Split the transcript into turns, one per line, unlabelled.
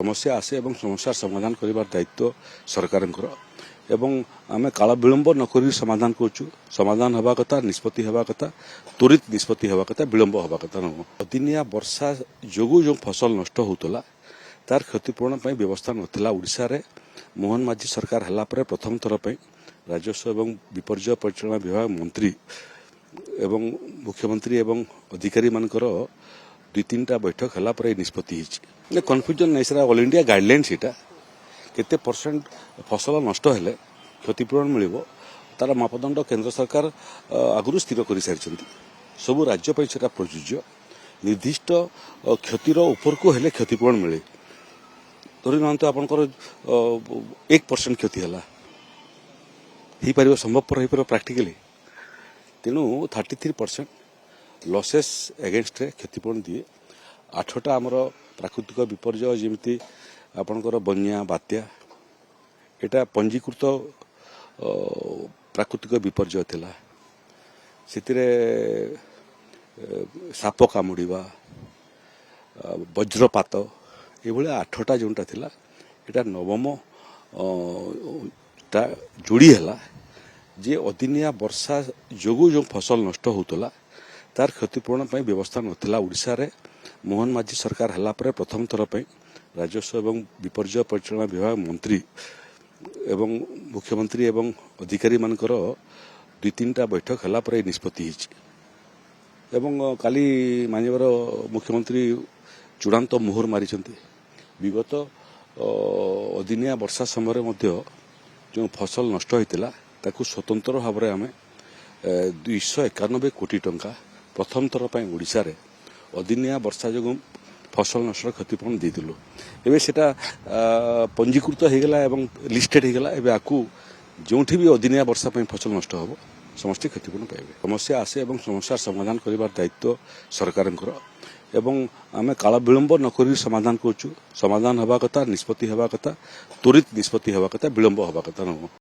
समस्या आसे एवं समस्या समाधान करिबार दायित्व सरकारଙ୍କର ଏବଂ ଆମେ କାଳ ବିଳମ୍ବ ନ କରି ସମାଧାନ କରୁଛୁ। ସମାଧାନ ହେବା କଥା, ନିଷ୍ପତ୍ତି ହେବା କଥା, ତ୍ୱରିତ ନିଷ୍ପତ୍ତି ହେବା କଥା, ବିଳମ୍ବ ହେବା କଥା ନୁହଁ। ଅଦିନିଆ ବର୍ଷା ଯୋଗୁଁ ଯେଉଁ ଫସଲ ନଷ୍ଟ ହେଉଥିଲା ତାର କ୍ଷତିପୂରଣ ପାଇଁ ବ୍ୟବସ୍ଥା ନଥିଲା। ଓଡ଼ିଶାରେ ମୋହନ ମାଝୀ ସରକାର ହେଲା ପରେ ପ୍ରଥମ ଥର ପାଇଁ ରାଜସ୍ୱ ଏବଂ ବିପର୍ଯ୍ୟୟ ପରିଚାଳନା ବିଭାଗ ମନ୍ତ୍ରୀ ଏବଂ ମୁଖ୍ୟମନ୍ତ୍ରୀ ଏବଂ ଅଧିକାରୀମାନଙ୍କର 2-3ଟା ବୈଠକ ହେଲା ପରେ ନିଷ୍ପତ୍ତି ହେଇଛି। କନଫ୍ୟୁଜନ୍ ନାହିଁ, ସେଟା ଅଲ୍ ଇଣ୍ଡିଆ ଗାଇଡଲାଇନ୍। ସେଇଟା କେତେ ପରସେଣ୍ଟ ଫସଲ ନଷ୍ଟ ହେଲେ କ୍ଷତିପୂରଣ ମିଳିବ ତାର ମାପଦଣ୍ଡ କେନ୍ଦ୍ର ସରକାର ଆଗରୁ ସ୍ଥିର କରିସାରିଛନ୍ତି। ସବୁ ରାଜ୍ୟ ପାଇଁ ସେଟା ପ୍ରଯୁଜ୍ୟ। ନିର୍ଦ୍ଦିଷ୍ଟ କ୍ଷତିର ଉପରକୁ ହେଲେ କ୍ଷତିପୂରଣ ମିଳେ। ଧରି ନିଅନ୍ତୁ ଆପଣଙ୍କର 1% କ୍ଷତି ହେଲା, ହେଇପାରିବ, ସମ୍ଭବପର ହେଇପାରିବ ପ୍ରାକ୍ଟିକାଲି। ତେଣୁ 33% ଲସେସ୍ ଏଗେନଷ୍ଟରେ କ୍ଷତିପୂରଣ ଦିଏ। 8ଟା ଆମର ପ୍ରାକୃତିକ ବିପର୍ଯ୍ୟୟ ଯେମିତି ଆପଣଙ୍କର ବନ୍ୟା, ବାତ୍ୟା, ଏଟା ପଞ୍ଜୀକୃତ ପ୍ରାକୃତିକ ବିପର୍ଯ୍ୟୟ ଥିଲା। ସେଥିରେ ସାପ କାମୁଡ଼ିବା, ବଜ୍ରପାତ, ଏଭଳିଆ 8ଟା ଯେଉଁଟା ଥିଲା, ଏଟା 9ମଟା ଯୋଡ଼ି ହେଲା ଯେ ଅଦିନିଆ ବର୍ଷା ଯୋଗୁଁ ଯେଉଁ ଫସଲ ନଷ୍ଟ ହେଉଥିଲା ତାର କ୍ଷତିପୂରଣ ପାଇଁ ବ୍ୟବସ୍ଥା ନଥିଲା। ଓଡ଼ିଶାରେ ମୋହନ ମାଝୀ ସରକାର ହେଲା ପରେ ପ୍ରଥମ ଥର ପାଇଁ ରାଜସ୍ୱ ଏବଂ ବିପର୍ଯ୍ୟୟ ପରିଚାଳନା ବିଭାଗ ମନ୍ତ୍ରୀ ଏବଂ ମୁଖ୍ୟମନ୍ତ୍ରୀ ଏବଂ ଅଧିକାରୀମାନଙ୍କର 2-3ଟା ବୈଠକ ହେଲା ପରେ ନିଷ୍ପତ୍ତି ହେଇଛି। ଏବଂ କାଲି ମାନ୍ୟବର ମୁଖ୍ୟମନ୍ତ୍ରୀ ଚୂଡ଼ାନ୍ତ ମୋହର ମାରିଛନ୍ତି। ବିଗତ ଅଦିନିଆ ବର୍ଷା ସମୟରେ ମଧ୍ୟ ଯେଉଁ ଫସଲ ନଷ୍ଟ ହୋଇଥିଲା ତାକୁ ସ୍ୱତନ୍ତ୍ର ଭାବରେ ଆମେ 291 କୋଟି ଟଙ୍କା ପ୍ରଥମ ଥର ପାଇଁ ଓଡ଼ିଶାରେ ଅଦିନିଆ ବର୍ଷା ଯୋଗୁଁ ଫସଲ ନଷ୍ଟର କ୍ଷତିପୂରଣ ଦେଇଥିଲୁ। ଏବେ ସେଟା ପଞ୍ଜୀକୃତ ହେଇଗଲା ଏବଂ ଲିଷ୍ଟେଡ୍ ହେଇଗଲା। ଏବେ ଆକୁ ଯେଉଁଠି ବି ଅଦିନିଆ ବର୍ଷା ପାଇଁ ଫସଲ ନଷ୍ଟ ହେବ ସମସ୍ତେ କ୍ଷତିପୂରଣ ପାଇବେ। ସମସ୍ୟା ଆସେ ଏବଂ ସମସ୍ୟାର ସମାଧାନ କରିବାର ଦାୟିତ୍ୱ ସରକାରଙ୍କର ଏବଂ ଆମେ କାଳ ବିଳମ୍ବ ନ କରି ସମାଧାନ କରୁଛୁ। ସମାଧାନ ହେବା କଥା, ନିଷ୍ପତ୍ତି ହେବା କଥା, ତ୍ୱରିତ ନିଷ୍ପତ୍ତି ହେବା କଥା, ବିଳମ୍ବ ହେବା କଥା ନୁହଁ।